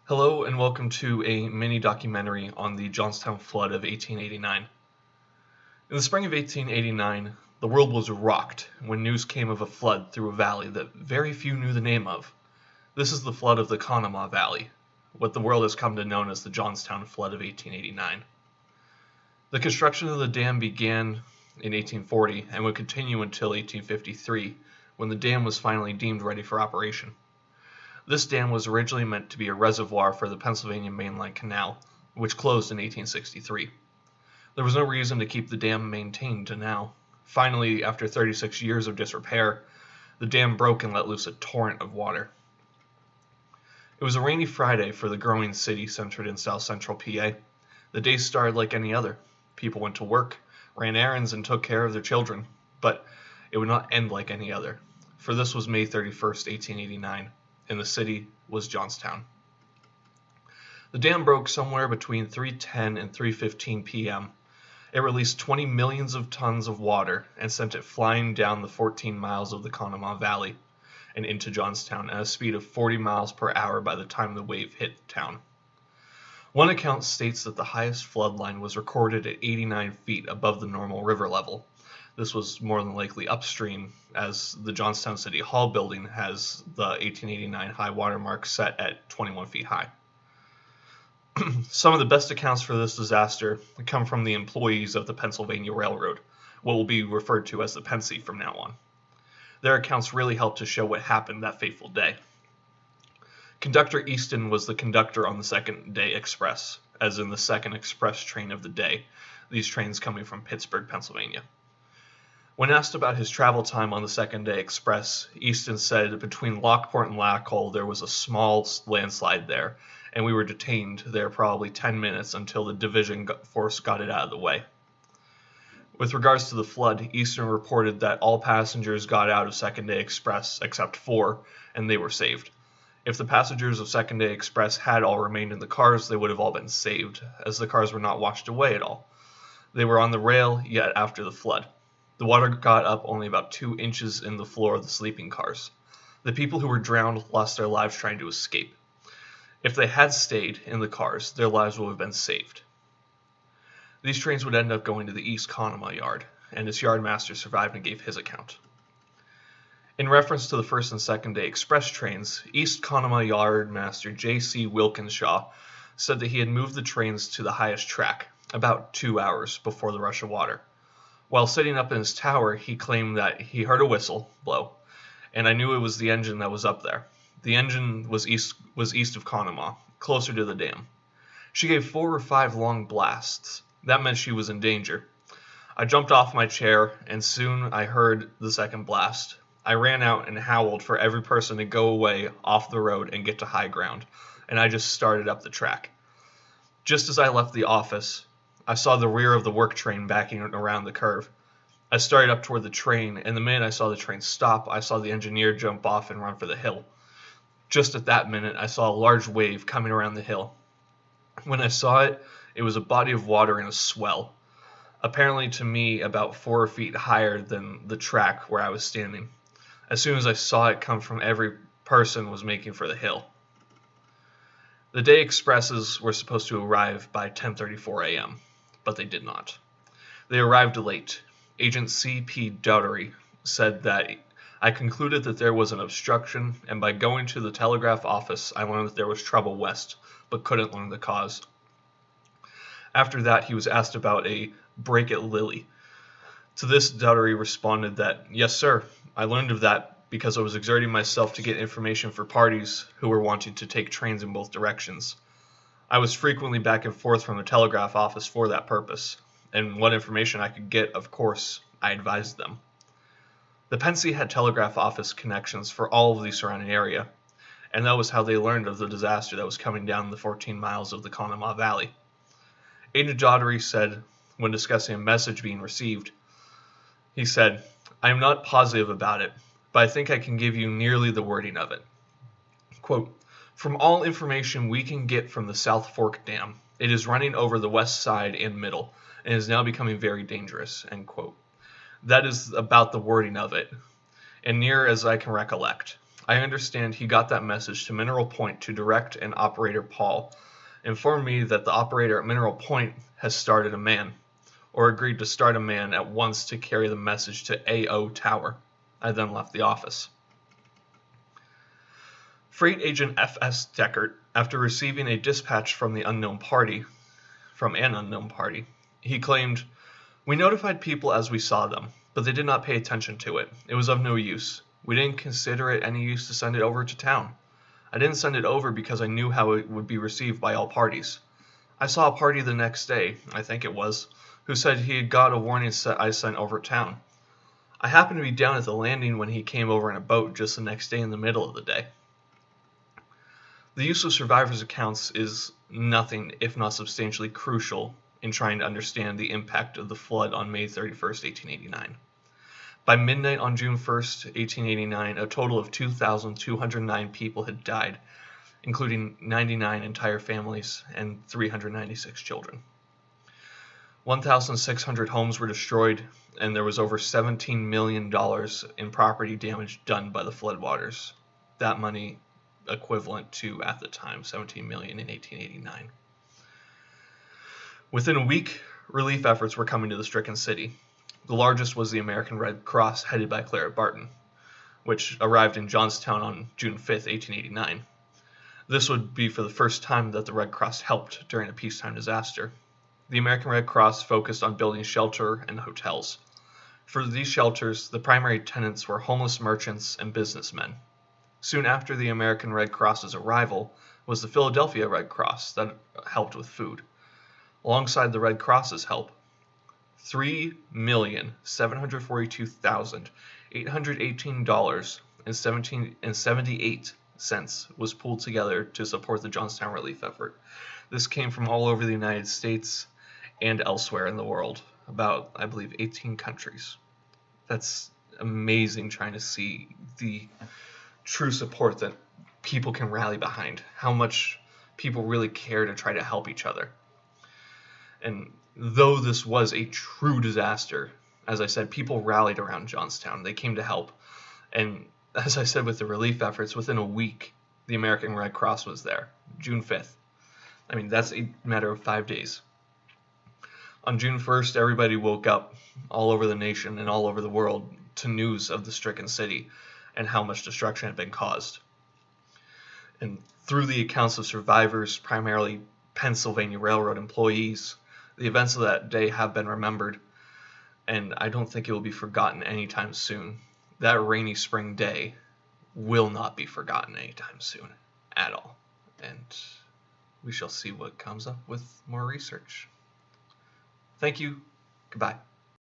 Hello and welcome to a mini documentary on the Johnstown Flood of 1889. In the spring of 1889, the world was rocked when news came of a flood through a valley that very few knew the name of. This is the flood of the Conemaugh Valley, what the world has come to know as the Johnstown Flood of 1889. The construction of the dam began in 1840 and would continue until 1853, when the dam was finally deemed ready for operation. This dam was originally meant to be a reservoir for the Pennsylvania Mainline Canal, which closed in 1863. There was no reason to keep the dam maintained to now. Finally, after 36 years of disrepair, the dam broke and let loose a torrent of water. It was a rainy Friday for the growing city centered in south central PA. The day started like any other. People went to work, ran errands, and took care of their children. But it would not end like any other, for this was May 31st, 1889. And the city was Johnstown. The dam broke somewhere between 3:10 and 3:15 p.m. It released 20 millions of tons of water and sent it flying down the 14 miles of the Conemaugh Valley and into Johnstown at a speed of 40 miles per hour by the time the wave hit the town. One account states that the highest flood line was recorded at 89 feet above the normal river level. This was more than likely upstream, as the Johnstown City Hall building has the 1889 high water mark set at 21 feet high. Some of the best accounts for this disaster come from the employees of the Pennsylvania Railroad, what will be referred to as the Pensy from now on. Their accounts really help to show what happened that fateful day. Conductor Easton was the conductor on the second day express, as in the second express train of the day, these trains coming from Pittsburgh, Pennsylvania. When asked about his travel time on the second day express, Easton said between Lockport and Lackhall there was a small landslide there, and we were detained there probably 10 minutes until the division force got it out of the way. With regards to the flood, Easton reported that all passengers got out of second day express except 4, and they were saved. If the passengers of second day express had all remained in the cars, they would have all been saved, as the cars were not washed away at all. They were on the rail yet after the flood. The water got up only about 2 inches in the floor of the sleeping cars. The people who were drowned lost their lives trying to escape. If they had stayed in the cars, their lives would have been saved. These trains would end up going to the East Conemaugh yard, and its yardmaster survived and gave his account. In reference to the first and second day express trains, East Conemaugh yardmaster J.C. Wilkinshaw said that he had moved the trains to the highest track, about 2 hours before the rush of water. While sitting up in his tower, he claimed that he heard a whistle blow, and I knew it was the engine that was up there. The engine was east of Conemaugh, closer to the dam. She gave 4 or 5 long blasts. That meant she was in danger. I jumped off my chair, and soon I heard the second blast. I ran out and howled for every person to go away off the road and get to high ground, and I just started up the track. Just as I left the office, I saw the rear of the work train backing around the curve. I started up toward the train, and the minute I saw the train stop, I saw the engineer jump off and run for the hill. Just at that minute, I saw a large wave coming around the hill. When I saw it, it was a body of water in a swell, apparently to me about 4 feet higher than the track where I was standing. As soon as I saw it come from, every person was making for the hill. The day expresses were supposed to arrive by 10:34 a.m., but they did not. They arrived late. Agent C.P. Dougherty said that I concluded that there was an obstruction, and by going to the telegraph office, I learned that there was trouble west, but couldn't learn the cause. After that, he was asked about a break at Lily. To this, Dougherty responded that, "Yes, sir, I learned of that because I was exerting myself to get information for parties who were wanting to take trains in both directions. I was frequently back and forth from the telegraph office for that purpose, and what information I could get, of course, I advised them." The Pensy had telegraph office connections for all of the surrounding area, and that was how they learned of the disaster that was coming down the 14 miles of the Conemaugh Valley. Agent Dougherty said, when discussing a message being received, he said, "I am not positive about it, but I think I can give you nearly the wording of it." Quote, "From all information we can get from the South Fork Dam, it is running over the west side and middle, and is now becoming very dangerous." End quote. That is about the wording of it, and near as I can recollect. I understand he got that message to Mineral Point to direct and operator Paul, informed me that the operator at Mineral Point has started a man, or agreed to start a man at once to carry the message to AO Tower. I then left the office. Freight agent F.S. Deckert, after receiving a dispatch from an unknown party, he claimed, "We notified people as we saw them, but they did not pay attention to it. It was of no use. We didn't consider it any use to send it over to town. I didn't send it over because I knew how it would be received by all parties. I saw a party the next day, I think it was, who said he had got a warning I sent over town. I happened to be down at the landing when he came over in a boat just the next day in the middle of the day." The use of survivors' accounts is nothing if not substantially crucial in trying to understand the impact of the flood on May 31st, 1889. By midnight on June 1st, 1889, a total of 2,209 people had died, including 99 entire families and 396 children. 1,600 homes were destroyed, and there was over $17 million in property damage done by the floodwaters. That money equivalent to, at the time, $17 million in 1889. Within a week, relief efforts were coming to the stricken city. The largest was the American Red Cross, headed by Clara Barton, which arrived in Johnstown on June 5th, 1889. This would be for the first time that the Red Cross helped during a peacetime disaster. The American Red Cross focused on building shelter and hotels. For these shelters, the primary tenants were homeless merchants and businessmen. Soon after the American Red Cross's arrival was the Philadelphia Red Cross that helped with food. Alongside the Red Cross's help, $3,742,818.78 was pulled together to support the Johnstown relief effort. This came from all over the United States and elsewhere in the world, about, I believe, 18 countries. That's amazing, trying to see the true support that people can rally behind, how much people really care to try to help each other. And though this was a true disaster, as I said, people rallied around Johnstown. They came to help. And as I said, with the relief efforts, within a week, the American Red Cross was there, June 5th. I mean, that's a matter of 5 days. On June 1st, everybody woke up all over the nation and all over the world to news of the stricken city and how much destruction had been caused. And through the accounts of survivors, primarily Pennsylvania Railroad employees, the events of that day have been remembered, and I don't think it will be forgotten anytime soon. That rainy spring day will not be forgotten anytime soon at all. And we shall see what comes up with more research. Thank you. Goodbye.